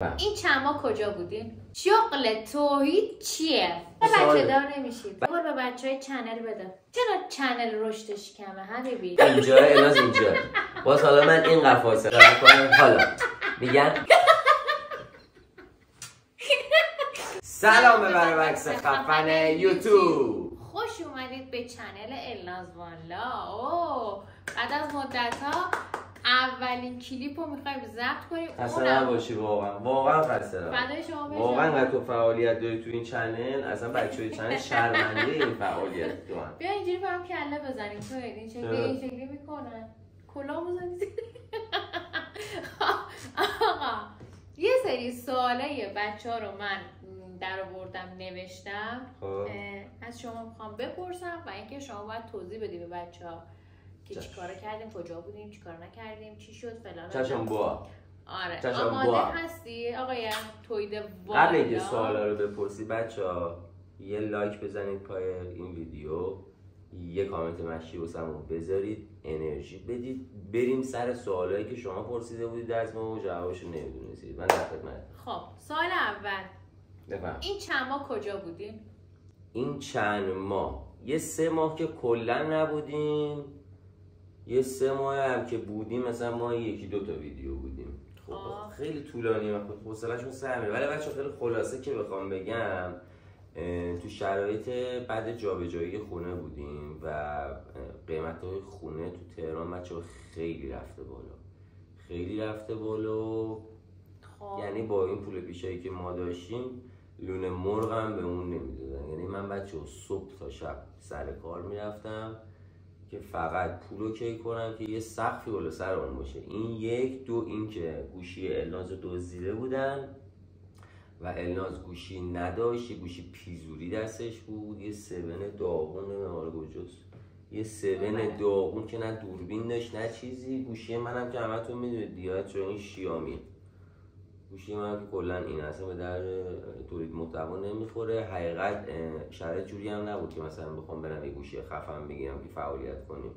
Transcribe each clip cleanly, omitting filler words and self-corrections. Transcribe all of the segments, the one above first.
این چند ماه کجا بودین؟ شغل توحید چیه؟ بچه دار نمیشید. بگو به بچه های چنل بده. چرا چنل رشدش کمه حبیبی؟ اینجا الناز اینجا. باز حالا من این قفاسه کنم. حالا میگن سلام ببره بکس خفن یوتیوب. خوش اومدید به چنل الناز والا. اوه بعد از مدت ها اولین کلیپ رو میخوایم ضبط کنیم. خسته نباشی واقعا خسته نباشی. واقعا انقدر تو فعالیت داری تو این چنل، اصلا بچه‌های چنل شرمنده این فعالیت دارن. بیا اینجوری با هم کله بزنیم. تو این شکلی میکنن کلا بزنید. آقا یه سری سوالای بچه‌ها رو من در آوردم نوشتم. از شما میخوام بپرسم و اینکه شما باید توضیح بدی به بچه‌ها که چیکار کردیم، کجا بودیم، چیکار نکردیم، چی شد فلان. چشم بوا. آره آماده هستی آقای توحید والا؟ قبل اینکه سوالا رو بپرسی بچه‌ها یه لایک بزنید پای این ویدیو، یه کامنت مشی واسمون بذارید، انرژی بدید، بریم سر سوالایی که شما پرسیده بودید از ما و جوابشو نمیدونستید. من در خدمتم. خب سوال اول بفهم. این چند ماه کجا بودین؟ این چند ماه یه 3 ماه که کلا نبودیم، یه 3 ماه هم که بودیم مثلا ما 1-2 تا ویدیو بودیم. خب خیلی طولانی و حوصله‌شون سر میره. ولی بچه‌ها خیلی خلاصه که بخوام بگم، تو شرایط بعد جابجایی خونه بودیم و قیمت‌های خونه تو تهران بچه‌ها خیلی رفته بالا. یعنی با این پول پیشایی که ما داشتیم لونه مرغ هم به اون نمیدادن. یعنی من بچه‌ها صبح تا شب سر کار میرفتم که فقط پولو کی کنم که یه سقفی بالا سر اون باشه. این 1 2 این که گوشی الناز رو دزدیده بودن و الناز گوشی نداشت، یه گوشی پیزوری دستش بود، یه 7 داغون نمیدونم کجاست، یه 7 داغون که نه دوربین داشت نه چیزی. گوشی منم که همتون میدونید دیگه چون این شیائمی گوشی من که کلا این اصلا به در تولید محتوا نمیخوره. حقیقت شرایط جوری هم نبود که مثلا بخوام برم یه گوشی خفن بگیرم که فعالیت کنیم.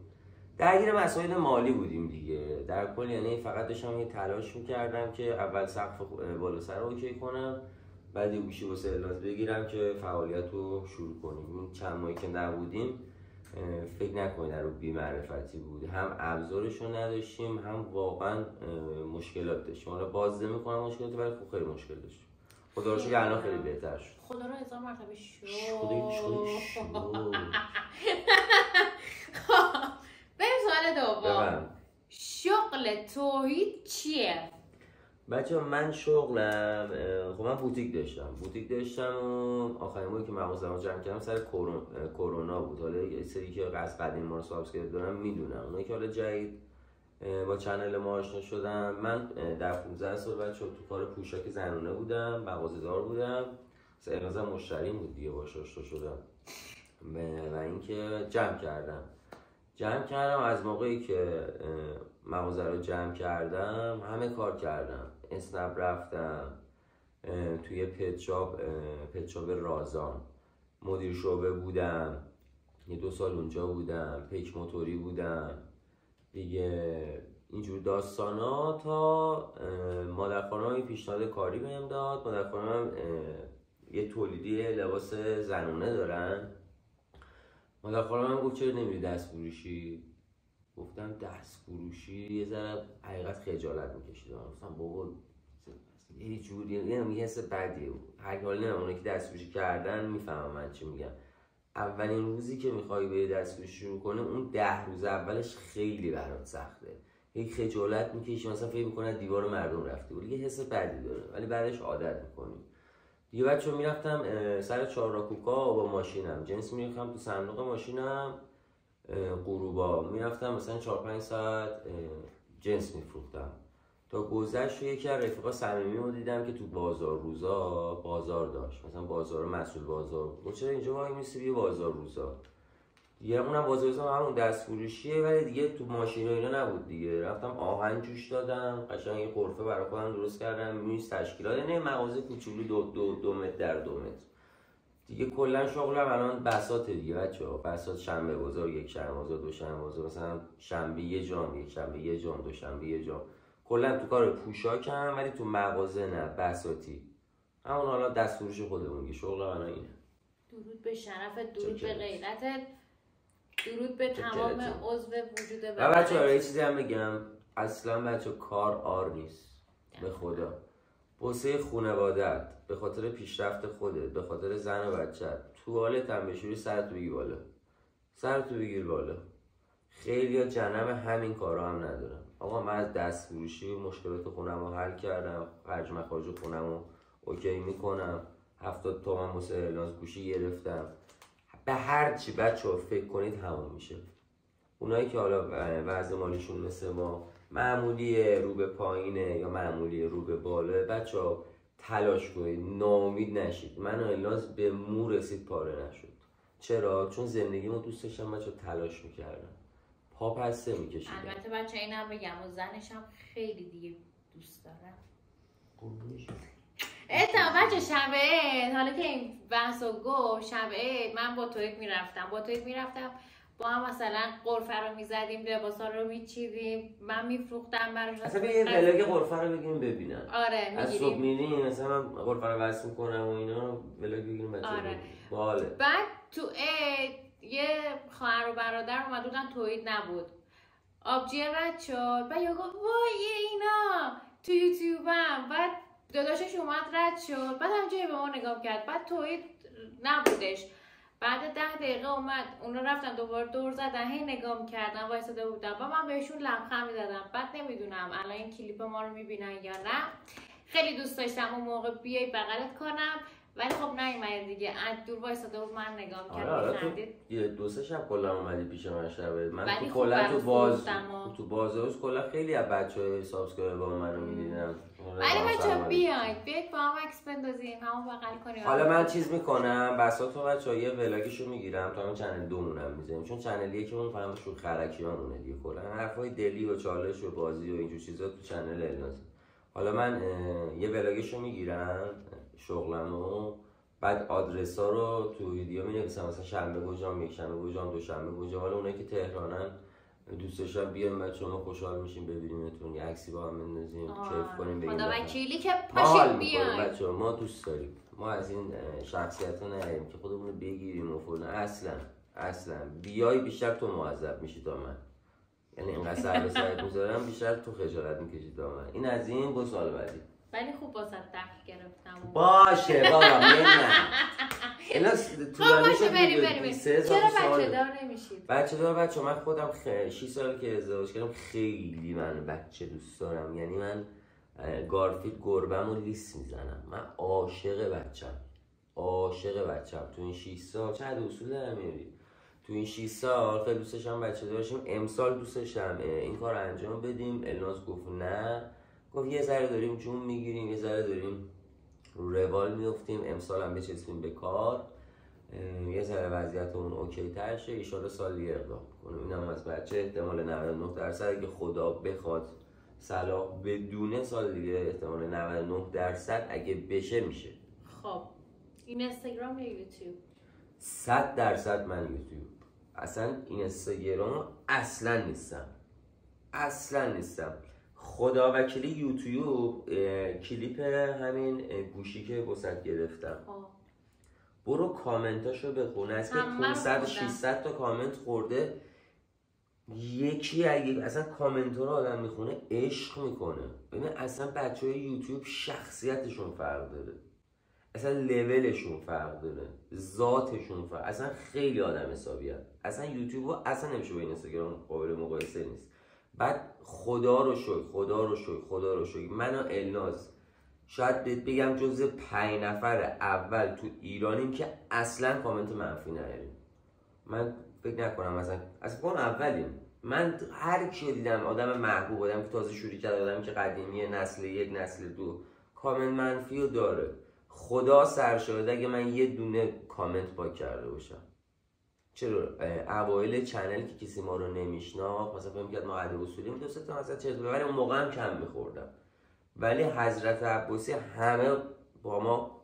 درگیر مسائل مالی بودیم دیگه در کل. یعنی فقط داشتم یه تلاش میکردم که اول سقف بالا سر رو اوکی کنم، بعد یه گوشی واسه الناز بگیرم که فعالیت رو شروع کنیم. این چند ماهی که نبودیم فکر نکنید رو بی‌معرفتی بود، هم ابزارشو نداشتیم هم واقعا مشکلات داشتیم. حالا باز نمی‌کنم مشکلات، ولی خیلی مشکل داشتیم. خدا رو شکر الان خیلی بهتر شد. خدا رو 1000 مرتبه شکر. بریم سوال دوم. شغل توحید چیه؟ بچه من شغلم، خب من بوتیک داشتم و آخرین موقعی که مغازه‌مو جمع کردم سر کرونا بود. حالا یه سری که از قدیم ما رو سابسکرایب دارم میدونم، اونایی که حالا جدید با چنل ما آشنا شدن. من در 15 سال بچه تو کار پوشاک زنونه بودم، مغازه‌دار بودم. مثلا النازم مشتریم بود دیگه، باهاش آشنا شدم و اینکه جمع کردم از موقعی که مغازه رو جمع کردم همه کار کردم. اسنپ رفتم، توی پت شاپ رازان مدیر شعبه بودم، 2 سال اونجا بودم، پیک موتوری بودم دیگه. اینجور داستانا تا مادر خانمم پیشنهاد کاری بهم داد. مادر خانمم یه تولیدی لباس زنونه دارن. مادر خانمم گفت چرا نمیری دست فروشی؟ گفتم دست فروشی یه ذره حقیقت خجالت میکشیدم. گفتم بابا یه جوری یه حس بدیه. هر حال نه اونایی که دست فروشی کردن میفهمم من چی میگم. اولین روزی که میخوای به دست فروشی شروع کنی، اون 10 روز اولش خیلی برات سخته. یک خجالت میکشی، مثلا فکر میکنه دیوار مردم رفتی بود، یه حس بدی داره، ولی بعدش عادت میکنی دیگه. بچه‌ها میرفتم سر 4 راکوکا با ماشینم جنس میریختم تو صندوق ماشینم، غروبا میرفتم مثلا 4-5 ساعت جنس میفروختم. تا گذشت یکی از رفیقا صمیمی رو دیدم که تو بازار روزا بازار داشت، مثلا بازار مسئول بازار بود. چرا اینجا وای میسی یه بازار روزا دیگه؟ اونم بازار روزا همون دست فروشیه ولی دیگه تو ماشین و اینا نبود دیگه. رفتم آهن جوش دادم، قشنگ یه قرفه برای خودم درست کردم، میز تشکیلات، یعنی مغازه کوچولو 2 متر در 2 متر دیگه. کلا شغلم الان بساط دیگه بچه‌ها. بساط شنبه بازار، یک شنبه بازار، دو شنبه بازار، مثلا شنبه یه جام، یک شنبه یه جام، دو شنبه یه جام. کلا تو کار پوشاکم ولی تو مغازه نه، بساطی. همون حالا دست فروش خودمون که شغل من اینه. درود به شرفت، درود به غیرتت، درود به تمام عضو وجود و بچه‌ها یه چیزی هم بگم، اصلا بچه کار آر نیست به خدا. واسه خانواده‌ات، به خاطر پیشرفت خودت، به خاطر زن و بچه‌ت، توالت هم بشوری سرتو بگیر بالا. سرتو بگیر بالا. خیلی‌ها جنم همین کارا هم ندارن. آقا من از دست فروشی مشکلات خونمو حل کردم، خرج مخارج خونمو اوکی میکنم، 70 تومن واسه اعلان گوشی گرفتم. به هر چی بچه‌ها فکر کنید همون میشه. اونایی که حالا وضع مالیشون مثل ما معمولی رو به پایینه یا معمولی رو به بالا، بچه‌ها تلاش کنید، ناامید نشید. من الاز به مو رسید پاره نشد. چرا؟ چون زندگیمو دوست داشتم بچه‌ها، تلاش میکردم، پا پسته میکشیدم. البته بچه اینم بگم و زنش هم خیلی دیگه دوست دارم. بچه شب عید، حالا که این بحثو گفت، شب عید من با تویک میرفتم با هم مثلا قرفه رو میزدیم، لباسا رو میچیدیم، من میفروختم براش. اصلا یه ولاگ قرفه رو بگیریم ببینن. آره میگیریم. از صبح میریم مثلا من قرفه رو وصل میکنم و اینا، ولاگ بگیریم بچه‌ها. آره. باله. بعد تو عید یه خواهر و برادر اومد بودن، تویید نبود. آبجی رد شد، بعد یا گفت وای اینا تو یوتیوبم. بعد داداشش اومد رد شد، بعد همجایی به ما نگاه کرد، بعد تویید نبودش. بعد 10 دقیقه اومد، اونا رفتن دوباره دور زدن، هی نگاه می‌کردن، وایساده بودن و من بهشون لبخند می‌زدم. بعد نمیدونم الان این کلیپ ما رو می‌بینن یا نه. خیلی دوست داشتم اون موقع بیای بغلت کنم، ولی خب نیومد دیگه. از دور وایساده بود، من نگاه می‌کردم، می‌خندید. یه دو سه شب کلا اومدی پیش من شب. من تو خب کلا تو بازارش کلا خیلی از بچه‌های سابسکرایبر با منو می‌دیدن. ولی بچه‌ها بیاید با هم عکس بندازیم، همون بغل کنیم. حالا من چیز میکنم بساطو بچه‌ها، یه ولاگشو میگیرم تا اون چنل 2 مونم میذاریم، چون چنل 1 اون فقط شو خرکیامونه دیگه، کلا حرفای دلی و چالش و بازی و اینجور چیزا تو چنل الناز. حالا من یه ولاگشو میگیرم شغلمو، بعد آدرسا رو تو ویدیو مینویسم، مثلا شنبه کجام، یک شنبه کجام، دوشنبه کجام. حالا اونایی که تهرانن دوست داشتم بیایم بچه‌ها، خوشحال میشیم ببینیمتون، یه عکسی با هم بندازیم، کیف کنیم، بگیم خدا وکیلی که پاشید بیاین بچه‌ها. ما دوست داریم، ما از این شخصیت‌ها نریم که خودمون رو بگیریم و فلان. اصلا بیای بیشتر تو معذب میشی تا من، یعنی اینقدر سر به سرت میذارم بیشتر تو خجالت میکشی تا من. این از این. با سوال بعدی. ولی خوب واسه دخل گرفتم. باشه بابا اینا طولانی شد. بریم. چرا بچه دار نمیشید؟ بچه من خودم 6 سال که ازدواج کردم، خیلی من بچه دوست دارم. یعنی من گارفید گربه‌مو لیس میزنم. من عاشق بچم. تو این 6 سال چه اصول دارم میاری؟ تو این 6 سال خیلی دوست داشتم بچه داشتیم. امسال دوست داشتم این کار انجام بدیم. الناز گفت نه، گفت یه ذره داریم جون میگیریم، یه ذره داریم رو روال میفتیم، امسال هم بچسبیم به کار، یه ذره وضعیتمون اوکی تر شه، ان شاءالله سال دیگه اقدام کنیم. اینم از بچه احتمال 99% اگه خدا بخواد صلاح بدونه، سال دیگه احتمال 99% اگه بشه میشه. خب این اینستاگرام یا یوتیوب؟ 100% من یوتیوب. اصلا این اینستاگرام اصلا نیستم. خدا وکیلی یوتیوب کلیپ همین گوشی که واسط گرفتم، برو کامنتاشو بخون. از که 500-600 تا کامنت خورده، یکی اگه اصلا کامنت رو آدم میخونه عشق میکنه. ببین اصلا بچهای یوتیوب شخصیتشون فرق داره، اصلا لولشون فرق داره، ذاتشون فرق، اصلا خیلی آدم حسابی هست. اصلا یوتیوب رو اصلا نمیشه با اینستاگرام قابل مقایسه نیست. بعد خدا رو شکر من و الناز شاید بگم جز 5 نفر اول تو ایرانیم که اصلا کامنت منفی نداریم. من فکر نکنم اصلا اولیم. من هر کی دیدم آدم محبوب، آدم که تازه شروع کرده، آدمی که قدیمی، نسل 1 نسل 2، کامنت منفی رو داره. خدا سرشاهده اگه من یه دونه کامنت پاک کرده باشم. چرا اوایل چنل که کسی ما رو نمیشناخت، مثلا فهم کرد ما عدد اصولیم، 2-3 تا مثلا چرت، ولی اون موقع هم کم میخوردم. ولی حضرت عباسی همه با ما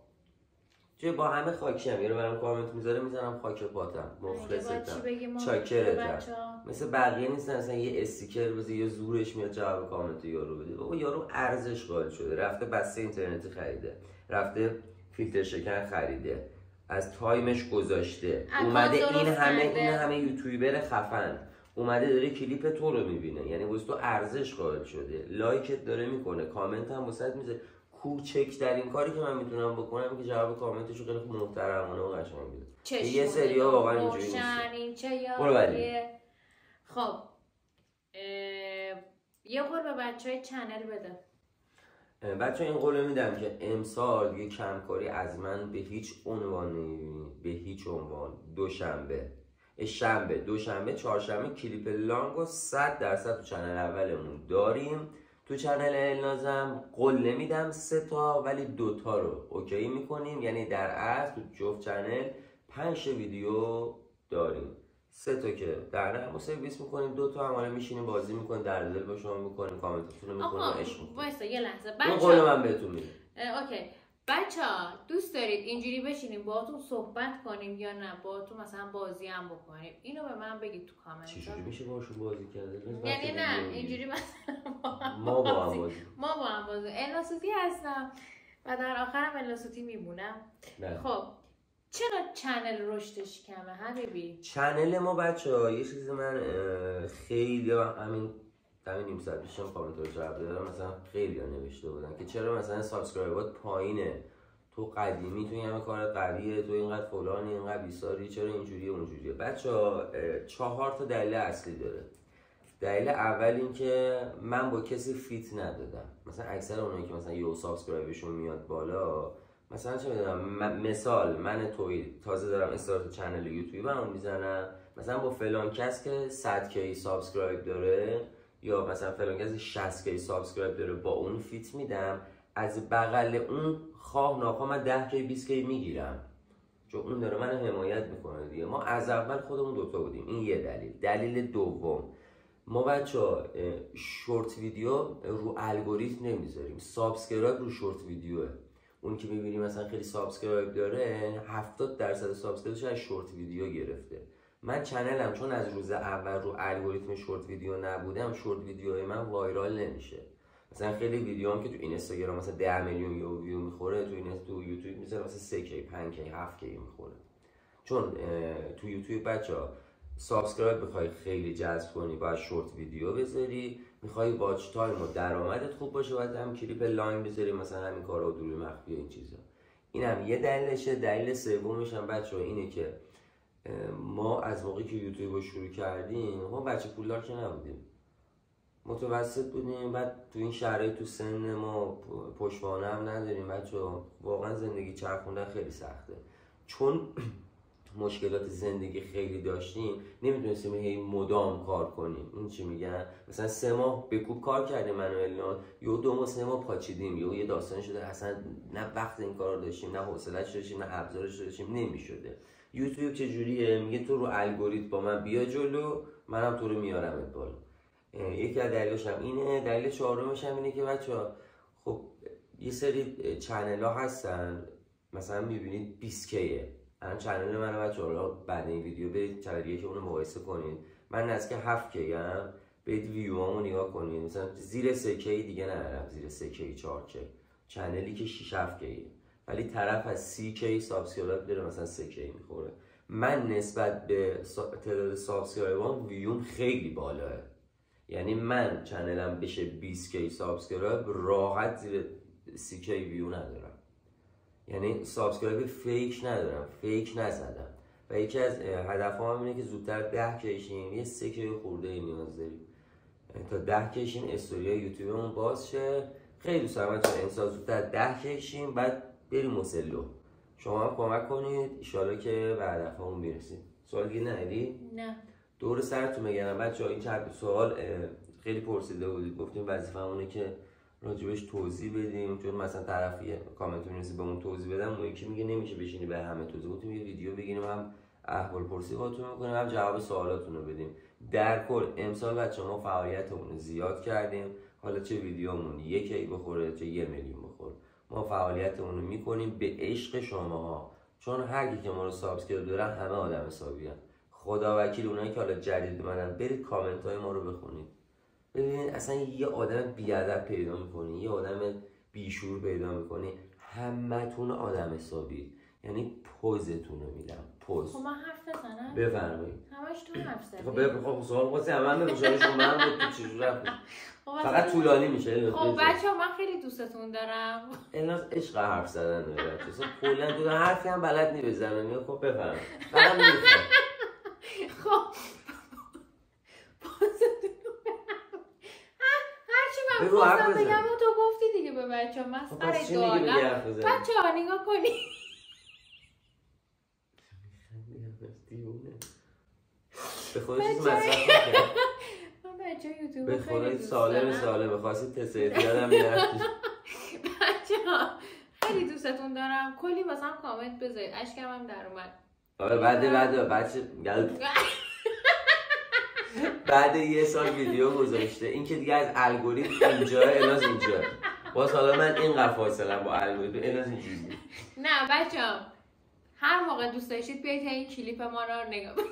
چه با همه خاکیم، یارو برام کامنت میذاره میزنم خاک پاتم، مخلصتم، چاکرتم. مثل بقیه نیستن اصلا یه استیکر بزنی یا زورش میاد جواب کامنت یارو بده. بابا یارو ارزش قائل شده، رفته بسته اینترنتی خریده، رفته فیلتر شکن خریده، از تایمش گذاشته، اومده این همه یوتیوبر خفن اومده داره کلیپ تو رو میبینه، یعنی واسه تو ارزش قائل شده، لایکت داره میکنه، کامنت هم واسط میذاره. کوچکترین کاری که من میتونم بکنم که جواب کامنتشو خیلی محترمانه و قشنگ بده. یه سری‌ها واقعا اینجوری نیست. خب یه قول به بچهای چنل بده. بچه این قول میدم که امسال دیگه کمکاری از من به هیچ عنوان نمیبینید، به هیچ عنوان. دوشنبه، چهارشنبه کلیپ لانگو 100% تو چنل اولمون داریم. تو چنل النازم قول نمیدم 3 تا ولی 2 تا رو اوکی میکنیم، یعنی در اصل تو جفت چنل 5 ویدیو داریم. 3 تا که در نهایت سرویس میکنیم، 2 تا هم حالا میشینیم بازی میکنیم، در دل با شما میکنیم، کامنتاتون رو میکنیم، عشق میکنیم. وایسا یه لحظه بچه‌ها، قول من بهتون میدم. اوکی بچه‌ها، دوست دارید اینجوری بشینیم باهاتون صحبت کنیم یا نه باهاتون مثلا بازی هم بکنیم؟ اینو به من بگید تو کامنت. چجوری میشه باهاشون بازی کرد؟ یعنی نه اینجوری مثلا ما با هم بازی الاسوتی هستم و در آخرم الاسوتی میمونم. خب چرا چنل رشدش کمه حبیبی؟ چنل ما بچه‌ها یه چیزی من خیلی همین نیم ساعت پیشم کامنت رو جواب دادم، مثلا خیلی ها نوشته بودن که چرا مثلا سابسکرایبات پایینه، تو قدیمی، تو همه کار قویه، تو اینقدر فلانی، اینقدر بیساری، چرا اینجوریه اونجوریه؟ بچه‌ها 4 تا دلیل اصلی داره. دلیل اول این که من با کسی فیت ندادم. مثلا اکثر اونایی که مثلا یو سابسکرایبشون میاد بالا، مثلا چه میدونم، مثال من تازه دارم استارت چنل یوتیوبم میزنم، مثلا با فلان کس که 100 کی سابسکرایب داره یا مثلا فلان کس 60 کی سابسکرایب داره با اون فیت میدم، از بغل اون خواه ناخواه من 10 کی 20 کی میگیرم، چون اون داره منو حمایت میکنه دیگه. ما از اول خودمون 2 تا بودیم. این یه دلیل. دلیل دوم، ما بچه‌ها شورت ویدیو رو الگوریتم نمیذاریم، سابسکرایب رو شورت ویدیوه. اون که میبینی مثلا خیلی سابسکرایب داره 70% سابسکرایبش از شورت ویدیو گرفته. من چنلم چون از روز اول رو الگوریتم شورت ویدیو نبودم، شورت ویدیوهای من وایرال نمیشه. مثلا خیلی ویدیوام که تو اینستاگرام مثلا 10 میلیون ویو میخوره، تو یوتیوب میذاره مثلا 3 کی 5 کی 7 کی میخوره. چون تو یوتیوب بچه‌ها سابسکرایب بخوای خیلی جذب کنی باید شورت ویدیو بذاری، میخوای واچ تایم و درآمدت خوب باشه باید هم کلیپ لانگ بذاری، مثلا همین کارا و دروی مخفی این چیزا. اینم یه دلیلشه. دلیل سومش هم بچه‌ها اینه که ما از موقعی که یوتیوب رو شروع کردیم ما بچه پولدار که نبودیم، متوسط بودیم، بعد تو این شرایط تو سن ما پشتوانه هم نداریم بچه‌ها، واقعا زندگی چرخوندن خیلی سخته. چون مشکلات زندگی خیلی داشتیم نمیتونستیم هی مدام کار کنیم. این چی میگن؟ مثلا 3 ماه بکوب کار کردیم من و الناز، یا 2 ماه 3 ماه پاچیدیم، یا یه داستان شده اصلا نه وقت این کار رو داشتیم، نه حوصله‌اش داشتیم، نه ابزارش داشتیم، نمیشده. یوتیوب چه جوریه؟ میگه تو رو الگوریتم با من بیا جلو، منم تو رو میارمت بالا. یکی از دلایلش هم اینه. دلیل چهارمش هم اینه که بچه‌ها خب یه سری چنل‌ها هستن مثلا میبینید 20 کیه. الان چنل من بچه‌ها بعد این ویدیو برید چنل که اون رو مقایسه کنید، من نزدیک 7 کی ام، برید ویوامو نگاه کنید، مثلا زیر 3 کی دیگه ندارم، زیر 3 کی 4 کی چنلی که 6 7 کیه، ولی طرف از 30 کی سابسکرایب داره مثلا 3 کی میخوره. من نسبت به تعداد سابسکرایبام ویوم خیلی بالاه، یعنی من چنلم بشه 20 کی سابسکرایب راحت زیر 30 کی ویو ندارم، یعنی سابسکرایب فیک ندارم، فیک نزدم. و یکی از هدفهام اینه که زودتر 10 کیشیم، یه 3 کی خورده ای نیاز داریم تا 10 کیشیم استوری یوتیوبمون باز شه. خیلی دوست دارم چون انسان زودتر 10 کیشیم بعد بریم مسلو. شما هم کمک کنید ان شاءالله که به هدفمون برسیم. سوال دیگه نداری؟ نه. دور سرتون بگم بچه‌ها، این چند سوال خیلی پرسیده بودید، گفتیم وظیفه‌مونه که راجبش توضیح بدیم، چون مثلا طرفی کامنت می‌نویسه به اون توضیح بدم، اون یکی میگه نمیشه بشینی به همه توضیح بدیم، یه ویدیو بگیریم هم احوال پرسی باهاتون می‌کنیم هم جواب سوالاتون رو بدیم. در کل امسال بچه‌ها ما فعالیتمون رو زیاد کردیم، حالا چه ویدیومون 1 کی بخوره چه 1 میلیون بخوره، ما فعالیتمون رو میکنیم به عشق شماها، چون هر کی که ما رو سابسکرایب دارن همه آدم حسابی هستن. خدا وکیل اونایی که حالا جدید اومدن برید کامنت های ما رو بخونید، ببینید اصلا یه آدم بیادب پیدا میکنی، یه آدم بیشور پیدا میکنی، همتون آدم حسابی، یعنی پوزتون رو میدم. پوز. خب من حرف بزنم؟ بفرمایید. همش تو حرف زدی. خب سوال خواستم من بگم شما بود تو چجوری رفت. فقط طولانی میشه. خب بچه‌ها من خیلی دوستتون دارم. الناز عشق حرف زدن داره بچه‌ها. اصلا کلا تو حرفی هم بلد نی بزنه. خب بفرمایید. فقط میخوام. خب هرچی من خواستم بگم تو گفتی دیگه به بچه‌ها. مسخره دارم. بچه‌ها نگاه کنید. به خودش مصرف نکنید. بچه‌ها یوتیوب به خودت سالم بخواستید تسهیل یادم میرفتی. بچه‌ها خیلی دوستتون دارم. کلی واسم کامنت بذارید. اشکم هم در اومد. آره بعد یه سال ویدیو گذاشته، این که دیگه از الگوریتم اینجا الناز اینجا. باز حالا من اینقدر فاصله با الگوریتم الناز اینجوری. نه بچه‌ها هر موقع دوست داشتید بیایید این کلیپ ما رو نگاه کنید.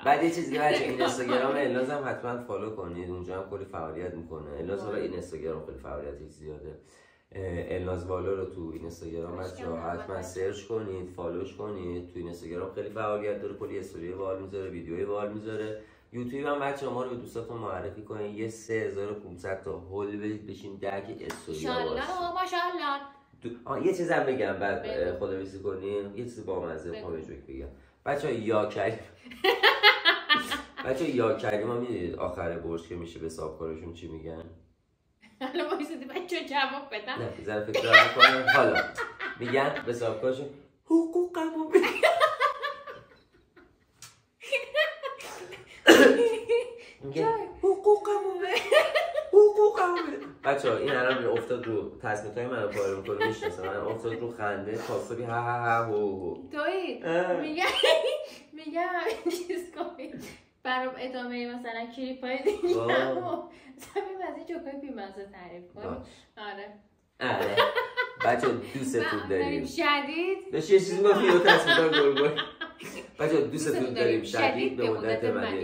بعد یه چیزی بچه‌ها اینستاگرام الناز هم حتما فالو کنید، اونجا هم کلی فعالیت میکنه. الناز حالا اینستاگرام خیلی فعالیتش زیاده. الناز والو رو تو اینستاگرام بچه‌ها حتما سرچ کنید، فالوش کنید. تو اینستاگرام خیلی فعالیت داره، کلی استوری باحال میذاره، ویدیوهای باحال میذاره. یوتیوب هم بچه‌ها ما رو به دوستاتون معرفی کنید. یه 3500 تا هول بشین 10 استوری باشه. ماشاءالله. یه چیزم بگم بعد خداحافظی کنیم. یه چیز بامزه میخوام بگم. بچه‌ها یا کریم یا کریم ها میدونید آخر برج که میشه به حسابکارشون چی میگن؟ حالا وایسادی بچه‌ها جواب بدن. نه بذار فکر کنم. حالا میگن به حسابکارشون حقوقمو بده. میگن حقوقمو بده. بچه‌ها این الان افتاد رو تصمیم‌های منو پاره می‌کنه، میشناسم من افتاد رو خنده تاصبی ها ها ها هو تویی میگم چیز کنید برام ادامه مثلا کلیپ‌های دیگه سمیم از این جوکای بی‌مزه تعریف کن. آره بچه‌ها دوستتون داریم شدید. داشت یه چیزی گفتی رو تصمیم‌ها گل. بچه‌ها دوستتون داریم شدید به مدت مدید.